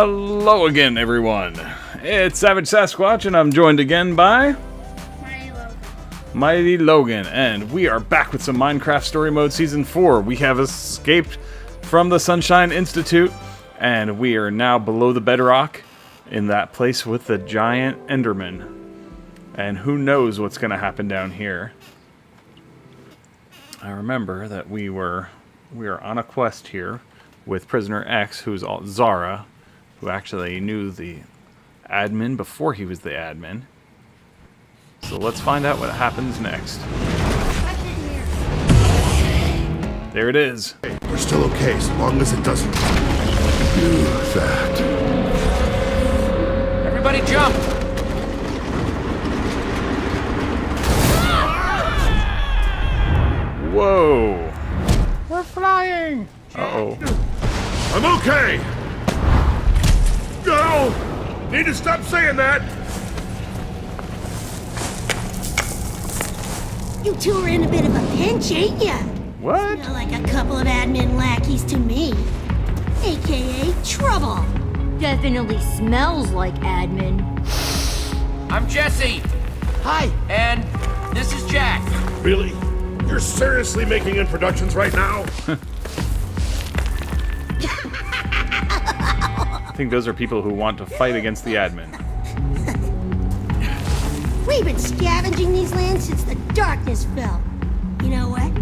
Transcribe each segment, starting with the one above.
Hello again, everyone. It's Savage Sasquatch, and I'm joined again by Mighty Logan, and we are back with some Minecraft Story Mode Season 4. We have escaped from the Sunshine Institute, and we are now below the bedrock in that place with the giant Enderman. And who knows what's going to happen down here. I remember that we are on a quest here with Prisoner X, who's Zara, who actually knew the admin before he was the admin. So let's find out what happens next. There it is. Hey, we're still okay, as long as it doesn't do that. Everybody jump! Whoa! We're flying! Uh-oh. I'm okay! No! Need to stop saying that! You two are in a bit of a pinch, ain't ya? What? Smell like a couple of admin lackeys to me. AKA trouble. Definitely smells like admin. I'm Jesse! Hi! And this is Jack. Really? You're seriously making introductions right now? I think those are people who want to fight against the admin. We've been scavenging these lands since the darkness fell. You know what?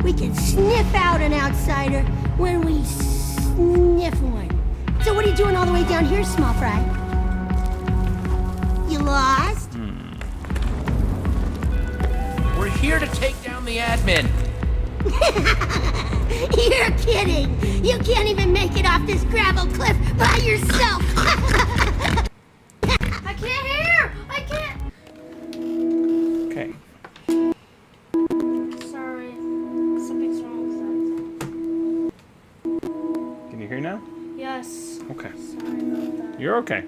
We can sniff out an outsider when we sniff one. So what are you doing all the way down here, small fry? You lost? We're here to take down the admin. You're kidding! You can't even make it off this gravel cliff by yourself! I can't hear! I can't! Okay. Sorry. Something's wrong with Can you hear now? that. Yes. Okay. Sorry about that. You're okay.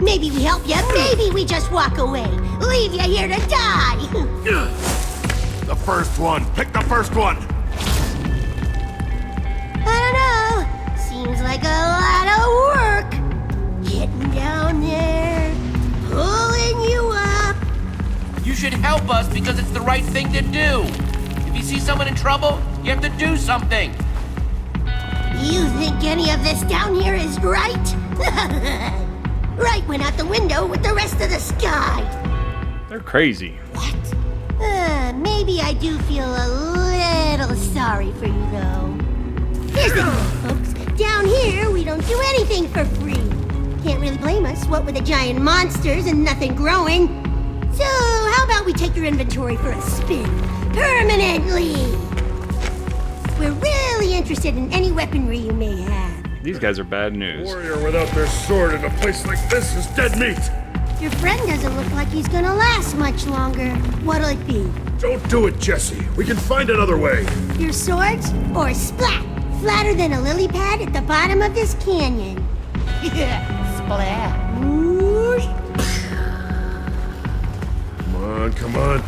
Maybe we help you, maybe we just walk away. Leave you here to die! The first one! Pick the first one! I don't know. Seems like a lot of work. Getting down there, pulling you up. You should help us because it's the right thing to do. If you see someone in trouble, you have to do something. You think any of this down here is right? Right went out the window with the rest of the sky. They're crazy. What? Maybe I do feel a little sorry for you, though. Here's the deal, folks. Down here, we don't do anything for free. Can't really blame us, what with the giant monsters and nothing growing. So, how about we take your inventory for a spin? Permanently! We're really interested in any weaponry you may have. These guys are bad news. Warrior without their sword in a place like this is dead meat! Your friend doesn't look like he's gonna last much longer. What'll it be? Don't do it, Jesse. We can find another way. Your swords? Or splat? Flatter than a lily pad at the bottom of this canyon. Splat. Whoosh. Come on.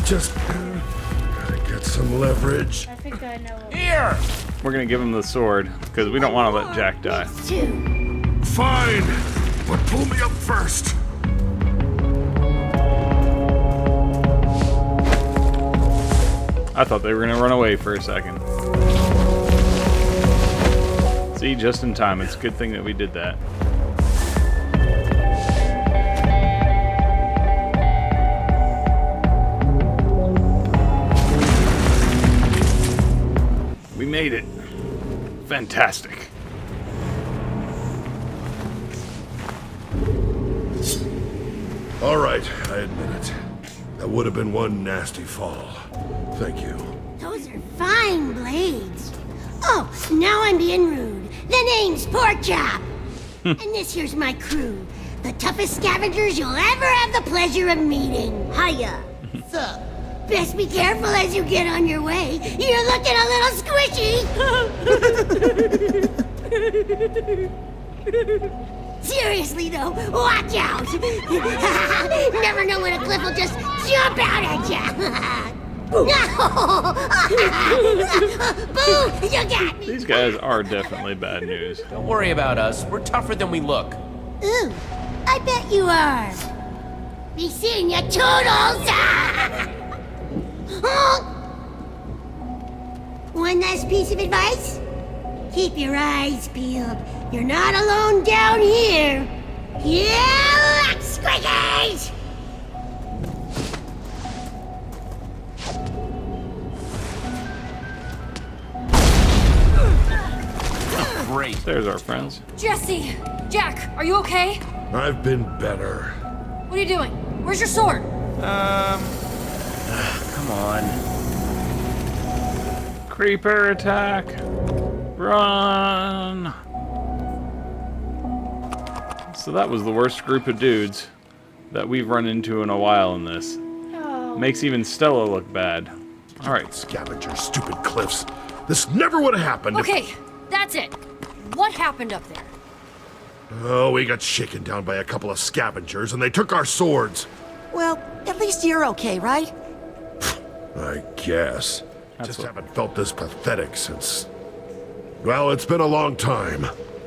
Just gotta get some leverage. I think I know what. Here! We're gonna give him the sword, because we don't want to let Jack die. Next two. Fine, but pull me up first. I thought they were gonna run away for a second. See, just in time. It's a good thing that we did that. We made it. Fantastic. All right, I admit it. That would have been one nasty fall. Thank you. Those are fine blades. Oh, now I'm being rude. The name's Porkchop. And this here's my crew. The toughest scavengers you'll ever have the pleasure of meeting. Hiya. Sup? Best be careful as you get on your way. You're looking a little squishy. Seriously though, watch out. Never know when a cliff will just jump out at ya. Boo! You got me! These guys are definitely bad news. Don't worry about us. We're tougher than we look. Ooh, I bet you are. Be seeing ya, toodles! One last piece of advice? Keep your eyes peeled. You're not alone down here. Yeah, luck, squiggies! Great. There's our friends. Jesse! Jack, are you okay? I've been better. What are you doing? Where's your sword? Come on. Creeper attack. Run. So that was the worst group of dudes that we've run into in a while in this. Makes even Stella look bad. All right. Scavengers, stupid cliffs. This never would have happened. Okay, that's it. What happened up there? Oh, we got shaken down by a couple of scavengers and they took our swords. Well, at least you're okay, right? I guess. That's Just what- haven't felt this pathetic since... Well, it's been a long time.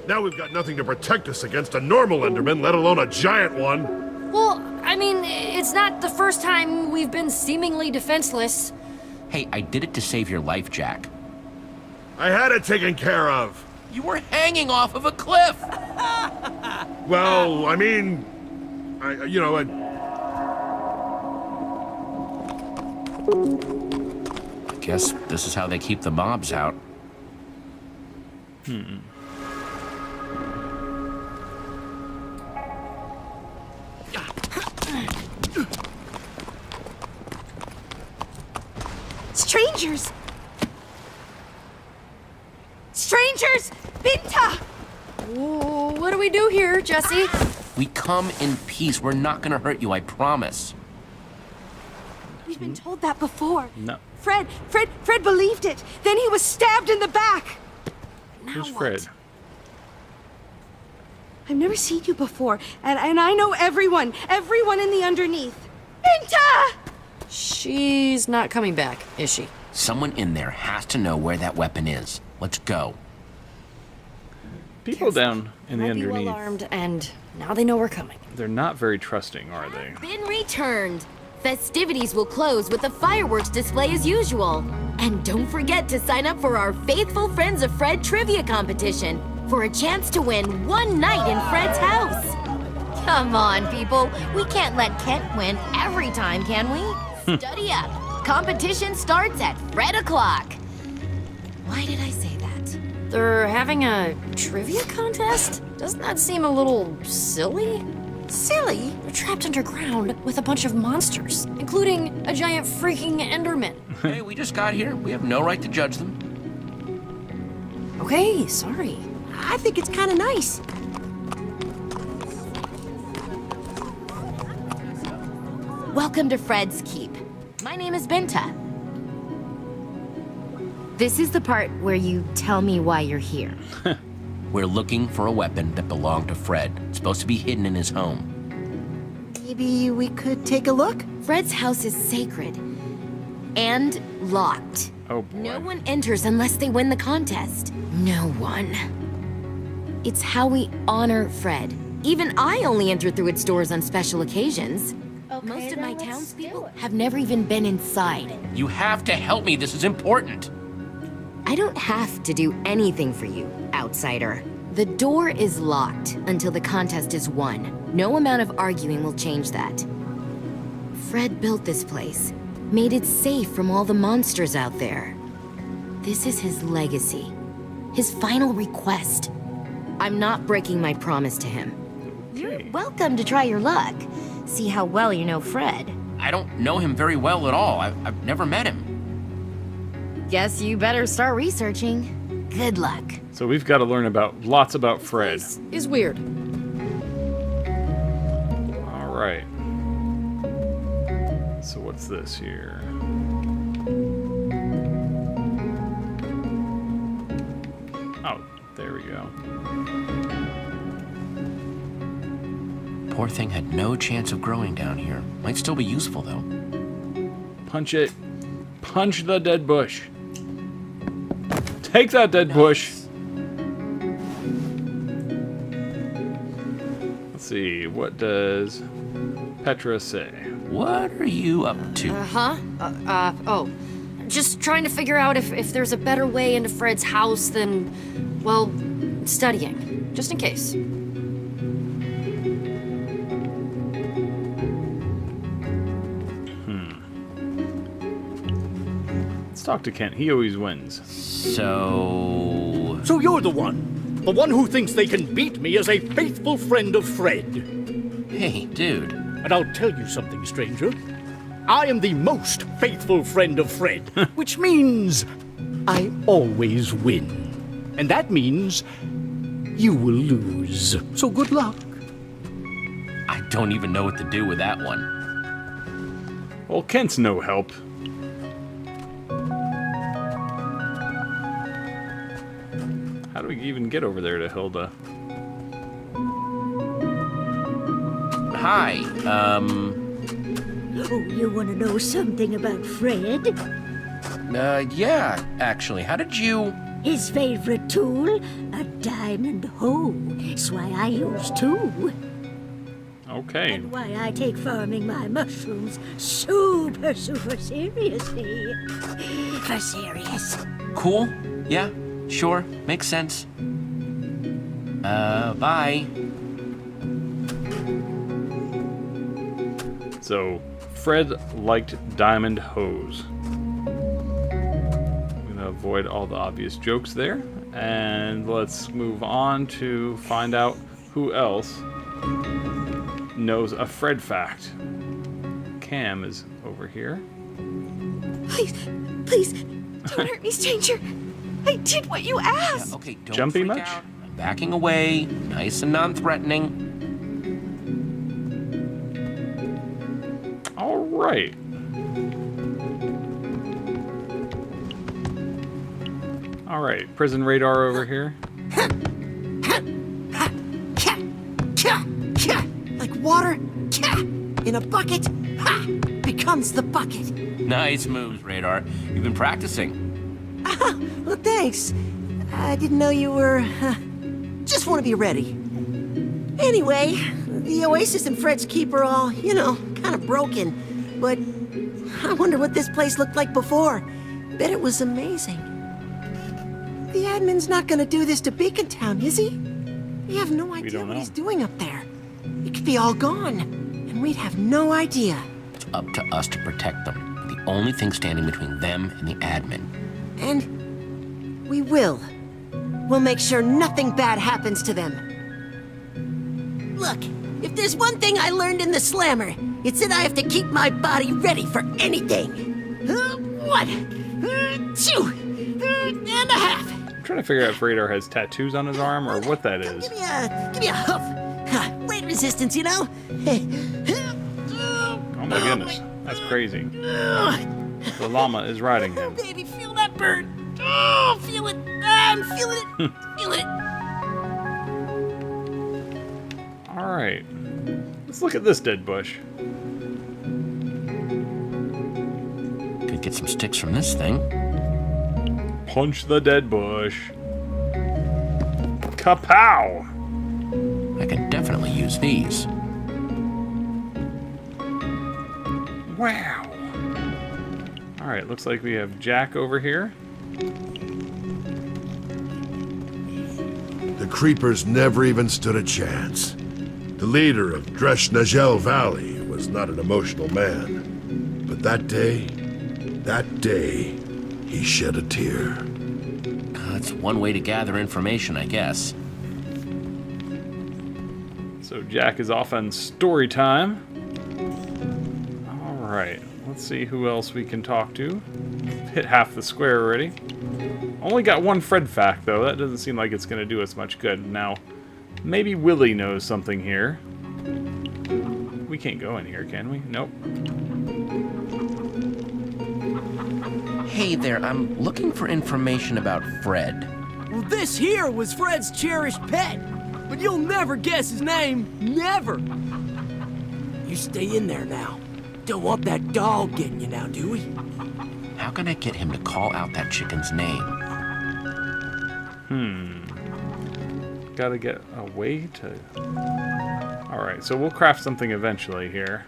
Now we've got nothing to protect us against a normal Enderman, let alone a giant one. Well, I mean, it's not the first time we've been seemingly defenseless. Hey, I did it to save your life, Jack. I had it taken care of. You were hanging off of a cliff. Well, I mean... I guess this is how they keep the mobs out. Strangers! Strangers! Binta! Ooh, what do we do here, Jesse? We come in peace. We're not gonna hurt you, I promise. We've been told that before. No. Fred believed it. Then he was stabbed in the back. Now Who's what? Fred? I've never seen you before, and I know everyone in the underneath. Binta! She's not coming back, is she? Someone in there has to know where that weapon is. Let's go. People down in the Might be well underneath, armed, and now they know we're coming. they're not very trusting, are they? Been returned. Festivities will close with a fireworks display as usual. And don't forget to sign up for our Faithful Friends of Fred trivia competition for a chance to win one night in Fred's house. Come on, people. We can't let Kent win every time, can we? Study up. Competition starts at Fred o'clock. Why did I say that? They're having a trivia contest? Doesn't that seem a little silly? Silly? They're trapped underground with a bunch of monsters, including a giant freaking Enderman. Hey, we just got here. We have no right to judge them. Okay, sorry. I think it's kind of nice. Welcome to Fred's Keep. My name is Binta. This is the part where you tell me why you're here. We're looking for a weapon that belonged to Fred. It's supposed to be hidden in his home. Maybe we could take a look? Fred's house is sacred and locked. Oh boy. No one enters unless they win the contest. No one. It's how we honor Fred. Even I only enter through its doors on special occasions. Okay, Most of then my let's townspeople do it. have never even been inside. You have to help me. This is important. I don't have to do anything for you, outsider. The door is locked until the contest is won. No amount of arguing will change that. Fred built this place, made it safe from all the monsters out there. This is his legacy, his final request. I'm not breaking my promise to him. You're welcome to try your luck. See how well you know Fred. I don't know him very well at all. I've never met him. Guess you better start researching. Good luck. So we've got to learn lots about Fred. This is weird. All right. So what's this here? Oh, there we go. Poor thing had no chance of growing down here. Might still be useful, though. Punch it. Punch the dead bush. Take that, dead bush. Let's see, what does Petra say? What are you up to? Just trying to figure out if there's a better way into Fred's house than, well, studying. Just in case. Let's talk to Kent. He always wins. So you're the one who thinks they can beat me as a faithful friend of Fred. hey, dude. And I'll tell you something, stranger. I am the most faithful friend of Fred, which means I always win. And that means you will lose. So good luck. I don't even know what to do with that one. Well, Kent's no help. How do we even get over there to Hilda? Hi, Oh, you want to know something about Fred? yeah, actually. How did you... His favorite tool? A diamond hoe. It's why I use two. Okay. And why I take farming my mushrooms super seriously. For serious. Cool? Yeah, sure. Makes sense. Bye. So, Fred liked diamond hose. I'm gonna avoid all the obvious jokes there. And let's move on to find out who else knows a Fred fact. Cam is over here. Please, don't hurt me, stranger. I did what you asked. Okay, don't Jumpy freak much? out. I'm backing away, nice and non-threatening. All right. All right, prison radar over here. Like water in a bucket becomes the bucket. Nice moves, Radar. You've been practicing. Well, thanks. I didn't know you were. Just want to be ready. Anyway, the Oasis and Fred's Keep are all, kind of broken. But I wonder what this place looked like before. Bet it was amazing. The admin's not gonna do this to Beacon Town, is he? We have no idea don't what know. he's doing up there. It could be all gone, and we'd have no idea. It's up to us to protect them. The only thing standing between them and the admin. And we will. We'll make sure nothing bad happens to them. Look, if there's one thing I learned in the Slammer, it's that I have to keep my body ready for anything. 1, 2, and a half. I'm trying to figure out if Radar has tattoos on his arm or what that is. Give me a hoof. Weight resistance, Oh my goodness, that's crazy. The llama is riding him. Baby, feel that burn. Oh, feel it. I'm feeling it. Feel it. All right, let's look at this dead bush. Could get some sticks from this thing. Punch the dead bush. Kapow! I can definitely use these. Wow. All right, looks like we have Jack over here. The creepers never even stood a chance. The leader of Dresh-Nagel Valley was not an emotional man. But that day, he shed a tear. That's one way to gather information, I guess. So Jack is off on story time. All right, let's see who else we can talk to. Hit half the square already. Only got one Fred fact, though. That doesn't seem like it's going to do us much good. Now, maybe Willie knows something here. We can't go in here, can we? Nope. Hey there, I'm looking for information about Fred. Well, this here was Fred's cherished pet, but you'll never guess his name. Never. You stay in there now. Don't want that dog getting you now, do we? How How can I get him to call out that chicken's name? Gotta get a way to... Alright, so we'll craft something eventually here.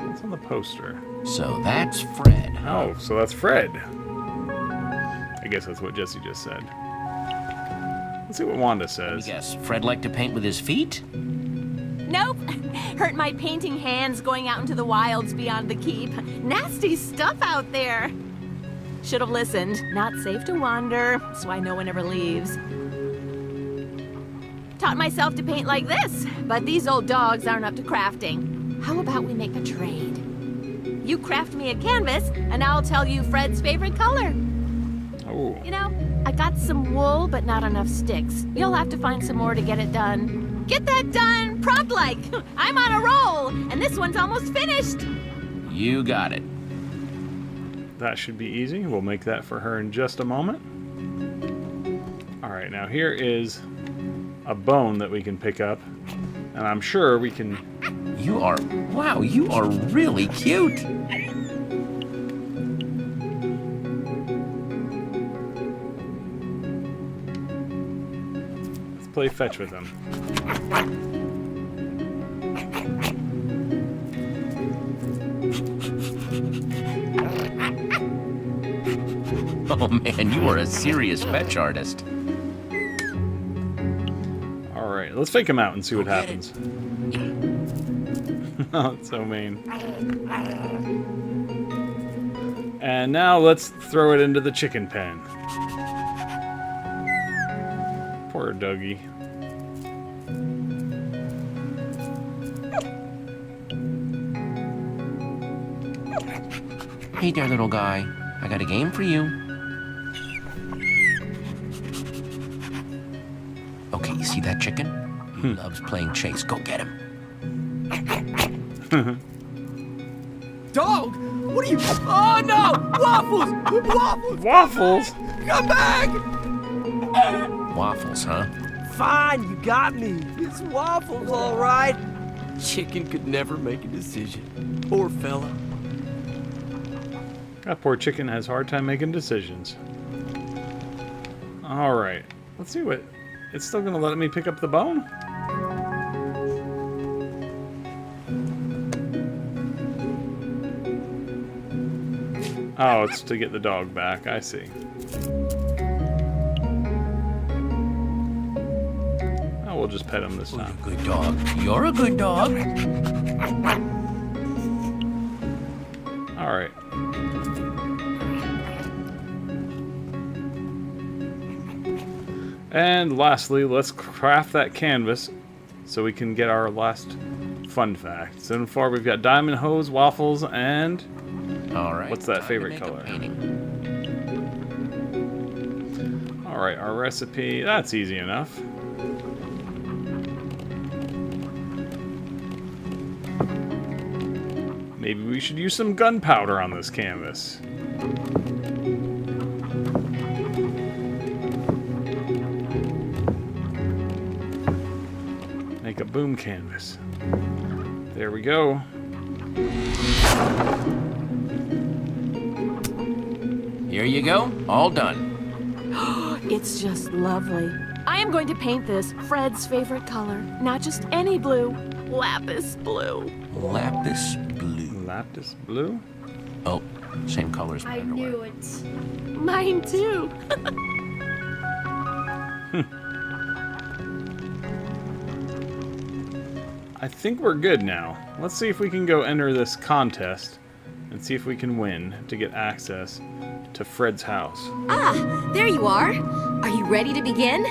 What's on the poster? So that's Fred. Oh, so that's Fred. I guess that's what Jesse just said. Let's see what Wanda says. Yes, Fred liked to paint with his feet? Nope. Hurt my painting hands going out into the wilds beyond the keep. Nasty stuff out there. Should have listened. Not safe to wander, so I know one never leaves. Taught myself to paint like this, but these old dogs aren't up to crafting. How about we make a trade? You craft me a canvas, and I'll tell you Fred's favorite color. Oh. You know, I got some wool, but not enough sticks. You'll have to find some more to get it done. Get that done, prompt-like. I'm on a roll, and this one's almost finished. You got it. That should be easy. We'll make that for her in just a moment. Alright, now here is a bone that we can pick up. And I'm sure we can... Wow, you are really cute. Let's play fetch with him. Oh man, you are a serious fetch artist. Alright, let's fake him out and see what happens. Oh, it's so mean. And now let's throw it into the chicken pen. Poor doggy. Hey there, little guy. I got a game for you. Okay, you see that chicken? He loves playing chase. Go get him. Dog? What are you... Oh, no! Waffles! Waffles! Waffles? Come back! Waffles, huh? Fine, you got me. It's Waffles, all right. Chicken could never make a decision. Poor fella. That poor chicken has a hard time making decisions. Alright. Let's see what... It's still gonna let me pick up the bone? Oh, it's to get the dog back. I see. Oh, we'll just pet him this time. Good dog. You're a good dog. Alright. And lastly, let's craft that canvas so we can get our last fun fact. So far we've got diamond hose, waffles, and... Alright. What's that favorite color? Alright, our recipe, that's easy enough. Maybe we should use some gunpowder on this canvas. Make a boom canvas. There we go. Here you go. All done. It's just lovely. I am going to paint this Fred's favorite color. Not just any blue. Lapis blue. Lapis blue. Lapis blue? Oh, same color as my I underwear. knew it. Mine too. I think we're good now. Let's see if we can go enter this contest and see if we can win to get access to Fred's house. Ah, there you are. Are you ready to begin?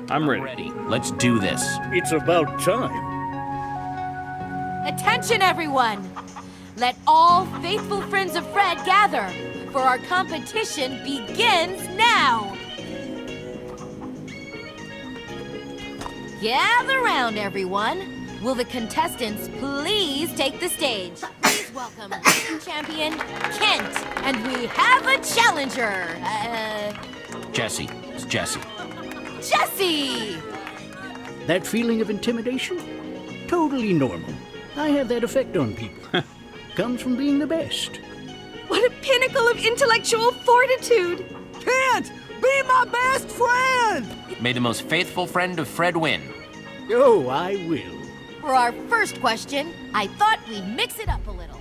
I'm ready. Let's do this. It's about time. Attention, everyone! Let all faithful friends of Fred gather, for our competition begins now! Gather round, everyone. Will the contestants please take the stage? Please welcome champion Kent, and we have a challenger. Jesse. It's Jesse. Jesse! That feeling of intimidation? Totally normal. I have that effect on people. Comes from being the best. What a pinnacle of intellectual fortitude! Kent, be my best friend! May the most faithful friend of Fred win. Oh, I will. For our first question, I thought we'd mix it up a little.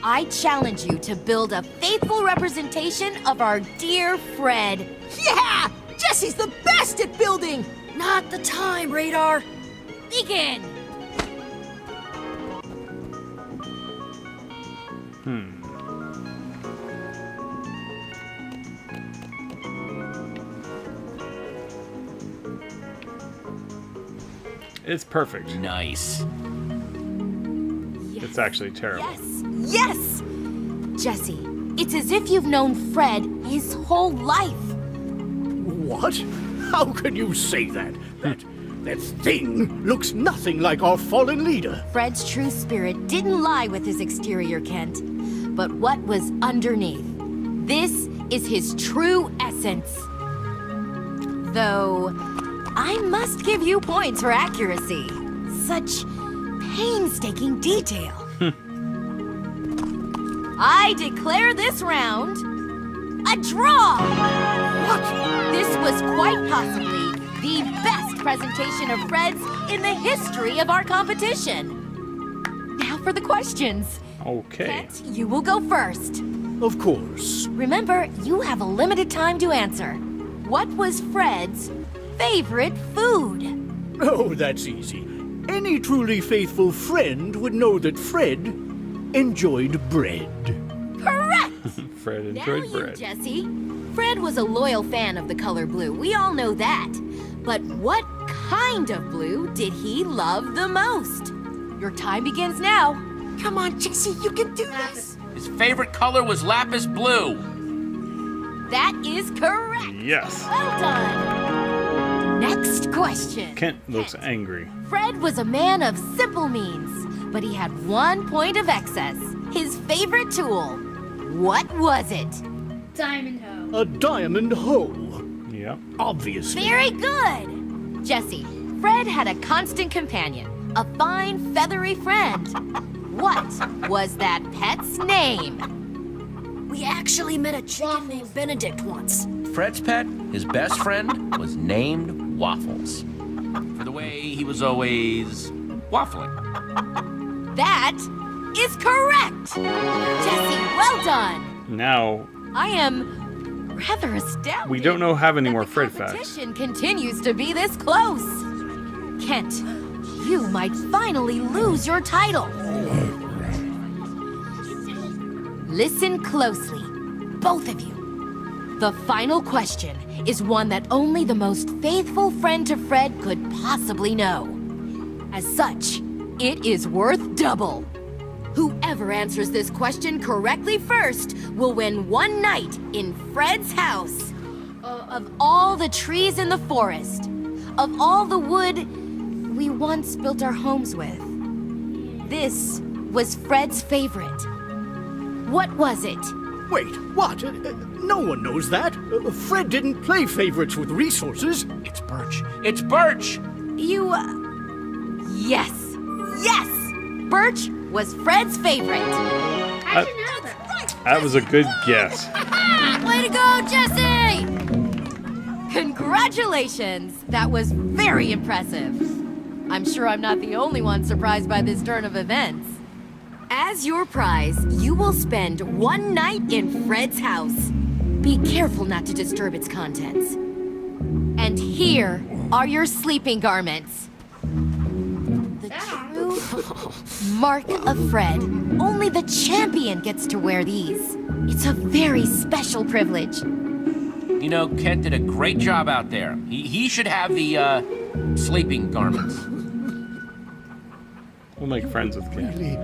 I challenge you to build a faithful representation of our dear Fred. Yeah! Jesse's the best at building! Not the time, Radar. Begin! It's perfect. Nice. It's actually terrible. Yes! Yes! Jesse, it's as if you've known Fred his whole life. What? How can you say that? That thing looks nothing like our fallen leader. Fred's true spirit didn't lie with his exterior, Kent, but what was underneath. This is his true essence. Though, I must give you points for accuracy. Such painstaking detail. I declare this round a draw! What? This was quite possibly the best presentation of Fred's in the history of our competition. Now for the questions. Okay. Kent, you will go first. Of course. Remember, you have a limited time to answer. What was Fred's favorite food? Oh, that's easy. Any truly faithful friend would know that Fred enjoyed bread. Correct! Fred Now enjoyed you, bread. Jesse. Fred was a loyal fan of the color blue. We all know that. But what kind of blue did he love the most? Your time begins now. Come on, Jesse, you can do this! His favorite color was lapis blue. That is correct. Yes. Well done. Next question. Kent looks angry. Fred was a man of simple means, but he had 1 point of excess. His favorite tool. What was it? Diamond hoe. A diamond hoe. Yep. Obviously. Very good. Jesse, Fred had a constant companion, a fine, feathery friend. What was that pet's name? We actually met a chicken named Benedict once. Fred's pet, his best friend, was named Waffles. For the way he was always waffling. That is correct. Jesse, well done. Now, I am rather astounded. we don't have any that more the Fred facts. competition continues to be this close. Kent, you might finally lose your title. Listen closely, both of you. The final question is one that only the most faithful friend to Fred could possibly know. As such, it is worth double. Whoever answers this question correctly first will win one night in Fred's house. Of all the trees in the forest, of all the wood we once built our homes with, this was Fred's favorite. What was it? Wait, what? No one knows that. Fred didn't play favorites with resources. It's birch. It's birch! You, yes, yes! Birch was Fred's favorite. I should know that. That was a good guess. Way to go, Jesse! Congratulations! That was very impressive. I'm sure I'm not the only one surprised by this turn of events. As your prize, you will spend one night in Fred's house. Be careful not to disturb its contents. And here are your sleeping garments. The true mark of Fred. Only the champion gets to wear these. It's a very special privilege. You know, Kent did a great job out there. He should have the, sleeping garments. We'll make friends with Kent. Really?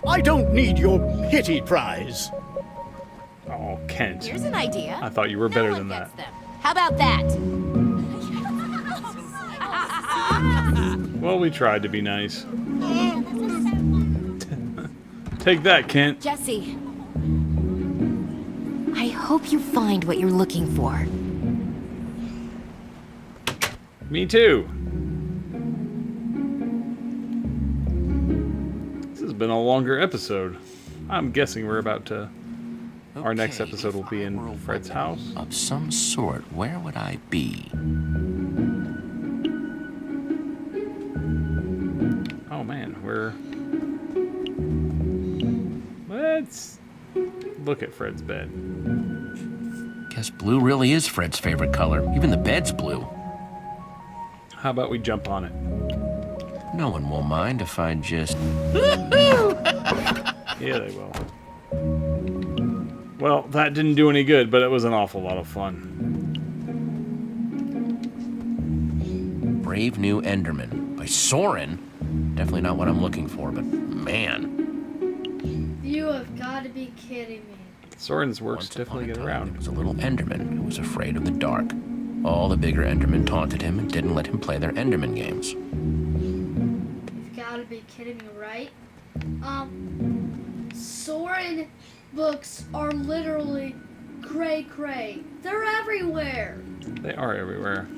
I don't need your pity prize. Oh, Kent. Here's an idea. I thought you were better No than one that. gets them. How about that? Well, we tried to be nice. Take that, Kent. Jesse, I hope you find what you're looking for. Me too. This has been a longer episode. I'm guessing we're about to... Our next episode will be in Fred's house. Of some sort, where would I be? Oh man, let's look at Fred's bed. Guess blue really is Fred's favorite color. Even the bed's blue. How about we jump on it? No one will mind if I just... Yeah, they will. Well, that didn't do any good, but it was an awful lot of fun. Brave New Enderman by Soren. Definitely not what I'm looking for, but man. You have got to be kidding me. Soren's works definitely get around. There was a little Enderman who was afraid of the dark. All the bigger Endermen taunted him and didn't let him play their Enderman games. You've got to be kidding me, right? Soren books are literally cray-cray. They're everywhere. They are everywhere.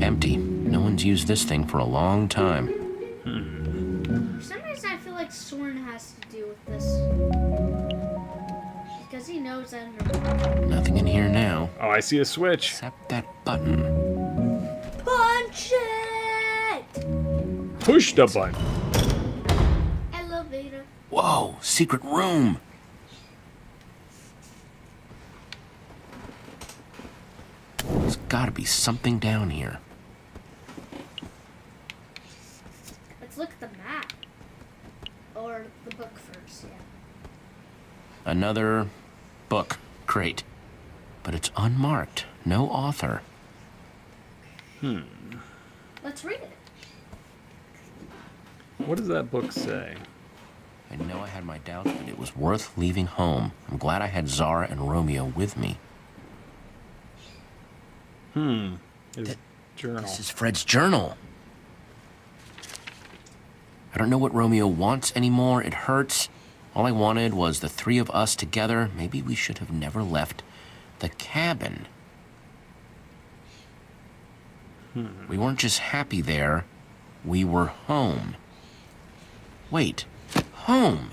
Empty. No one's used this thing for a long time. For some reason, I feel like Soren has to do with this. Because he knows Enderman. Nothing in here now. Oh, I see a switch. Except that button. Punch it! Push the button. Elevator. Whoa, secret room. There's gotta be something down here. Let's look at the map. Or the book first, yeah. Another book. Great. But it's unmarked. No author. Let's read it. What does that book say? I know I had my doubts, but it was worth leaving home. I'm glad I had Zara and Romeo with me. His journal. This is Fred's journal. I don't know what Romeo wants anymore. It hurts. All I wanted was the three of us together. Maybe we should have never left the cabin. We weren't just happy there. We were home. Wait. Home?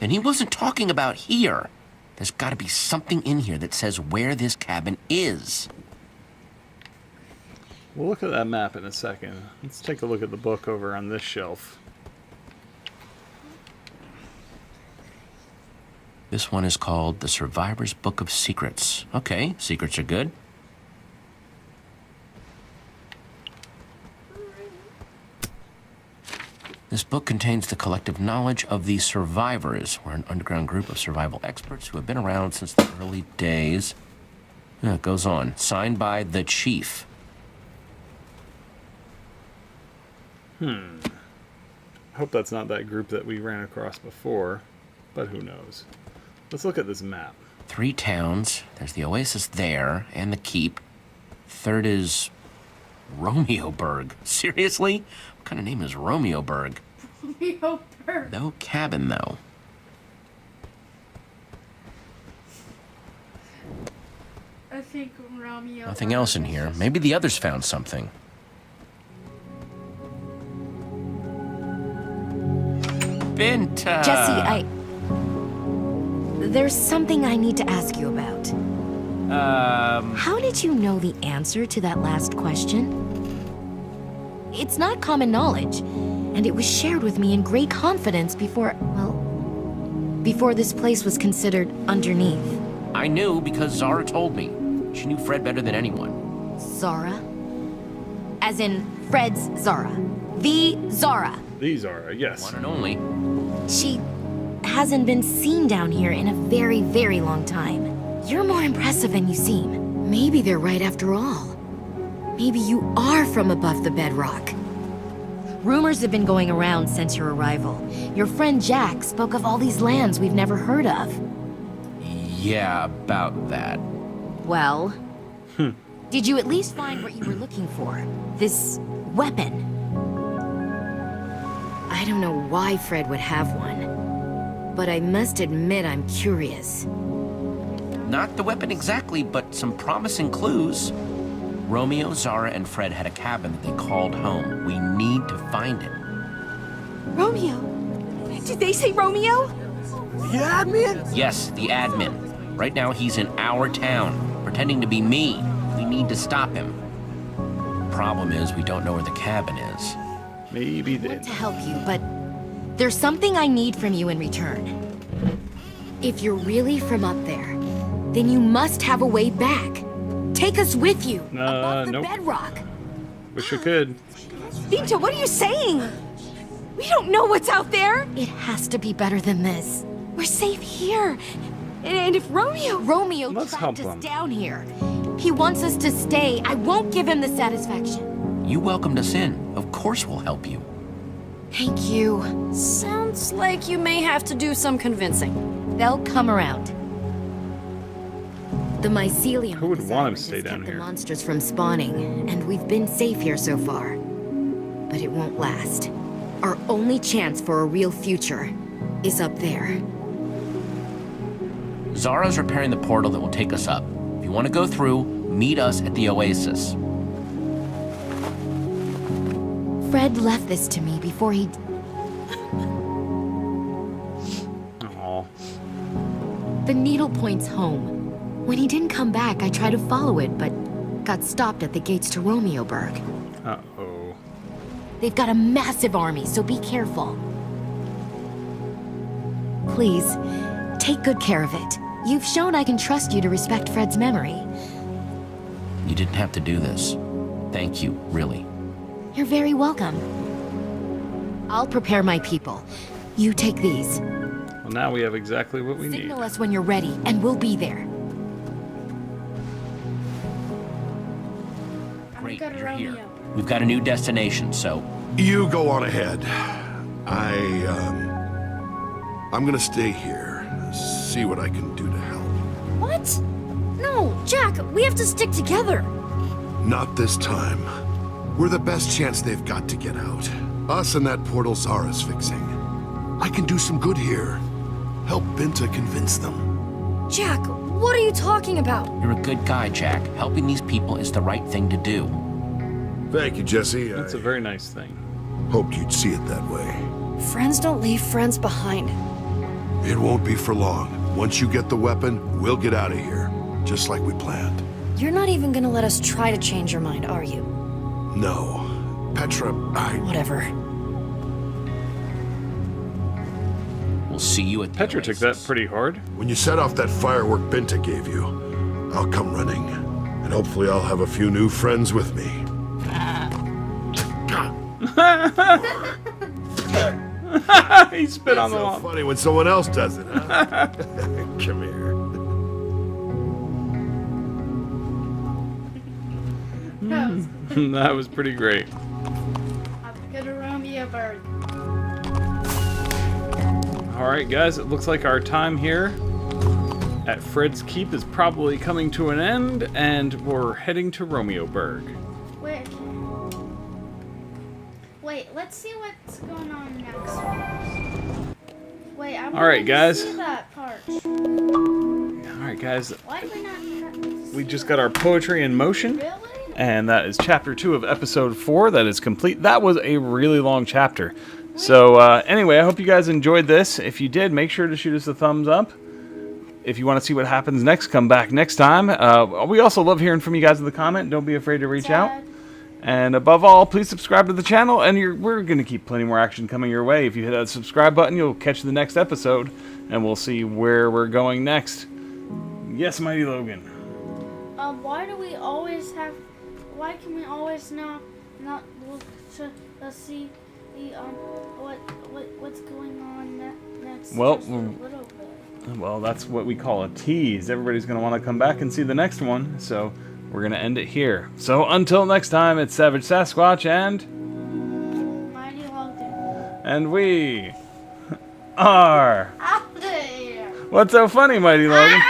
And he wasn't talking about here. There's got to be something in here that says where this cabin is. We'll look at that map in a second. Let's take a look at the book over on this shelf. This one is called The Survivor's Book of Secrets. Okay, secrets are good. This book contains the collective knowledge of the survivors. We're an underground group of survival experts who have been around since the early days. It goes on. Signed by the Chief. Hope that's not that group that we ran across before, but who knows. Let's look at this map. 3 towns. There's the Oasis there, and the Keep. Third is Romeoburg. Seriously? What kind of name is Romeoburg? Romeoburg. No cabin, though. I think Romeo... Nothing else in here. Maybe the others found something. Binta! Jesse, there's something I need to ask you about. How did you know the answer to that last question? It's not common knowledge, and it was shared with me in great confidence before this place was considered underneath. I knew because Zara told me. She knew Fred better than anyone. Zara? As in Fred's Zara. The Zara. The Zara, yes. One and only. She hasn't been seen down here in a very, very long time. You're more impressive than you seem. Maybe they're right after all. Maybe you are from above the bedrock. Rumors have been going around since your arrival. Your friend Jack spoke of all these lands we've never heard of. Yeah, about that. Well, did you at least find what you were looking for? This weapon? I don't know why Fred would have one, but I must admit I'm curious. Not the weapon exactly, but some promising clues. Romeo, Zara, and Fred had a cabin that they called home. We need to find it. Romeo? Did they say Romeo? The admin? Yes, the admin. Right now he's in our town, pretending to be me. We need to stop him. Problem is, we don't know where the cabin is. Maybe I they... want to help you, but there's something I need from you in return. If you're really from up there, then you must have a way back. Take us with you, above the nope. bedrock. Wish we could. Binta, what are you saying? We don't know what's out there. It has to be better than this. We're safe here. And if Romeo Let's help tracked us him. down here. He wants us to stay. I won't give him the satisfaction. You welcomed us in. Of course we'll help you. Thank you. Sounds like you may have to do some convincing. They'll come around. The mycelium Who would of the want him to Xylem stay has down kept here? the monsters from spawning, and we've been safe here so far. But it won't last. Our only chance for a real future is up there. Zara's repairing the portal that will take us up. If you want to go through, meet us at the oasis. Fred left this to me before he... Aw. The needle points home. When he didn't come back, I tried to follow it, but got stopped at the gates to Romeoburg. Uh-oh. They've got a massive army, so be careful. Please, take good care of it. You've shown I can trust you to respect Fred's memory. You didn't have to do this. Thank you, really. You're very welcome. I'll prepare my people. You take these. Well, now we have exactly what we need. Signal us when you're ready, and we'll be there. Great, go to you're here. Romeo. We've got a new destination, so You go on ahead. I'm gonna stay here, see what I can do to help. What? No, Jack, we have to stick together. Not this time. We're the best chance they've got to get out. Us and that portal Zara's fixing. I can do some good here. Help Binta convince them. Jack, what are you talking about? you're a good guy, Jack. Helping these people is the right thing to do. Thank you, Jesse. That's a very nice thing. Hoped you'd see it that way. Friends don't leave friends behind. It won't be for long. Once you get the weapon, we'll get out of here. Just like we planned. You're not even gonna let us try to change your mind, are you? No. Petra, Whatever. We'll see you at the Petra took that oasis. pretty hard. When you set off that firework Binta gave you, I'll come running. And hopefully I'll have a few new friends with me. He spit on the So wall. funny when someone else does it, huh? Come here. That was pretty great. I'm gonna Romeoburg. Alright guys, it looks like our time here at Fred's Keep is probably coming to an end, and we're heading to Romeoburg. Wait, let's see what's going on next. Wait, I All right, guys. see that part. Alright guys, Why did we not? we just got our poetry in motion. Really? And that is chapter 2 of episode 4. That is complete. That was a really long chapter. So anyway, I hope you guys enjoyed this. If you did, make sure to shoot us a thumbs up. If you want to see what happens next, come back next time. We also love hearing from you guys in the comment. Don't be afraid to reach out. And above all, please subscribe to the channel. And we're going to keep plenty more action coming your way. If you hit that subscribe button, you'll catch the next episode. And we'll see where we're going next. Yes, Mighty Logan. Why do we always have? Why can we always not look to see the what's going on next? Well, just a little bit. Well, that's what we call a tease. Everybody's going to want to come back and see the next one. So we're going to end it here. So until next time, it's Savage Sasquatch and Mighty Logan. and we are. Out there. What's so funny, Mighty Logan?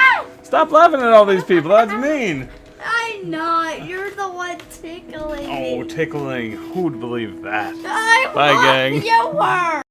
Stop laughing at all these people. That's mean. I'm not. You're the one tickling me. Oh, tickling. Who would believe that? I Bye, want gang. your word.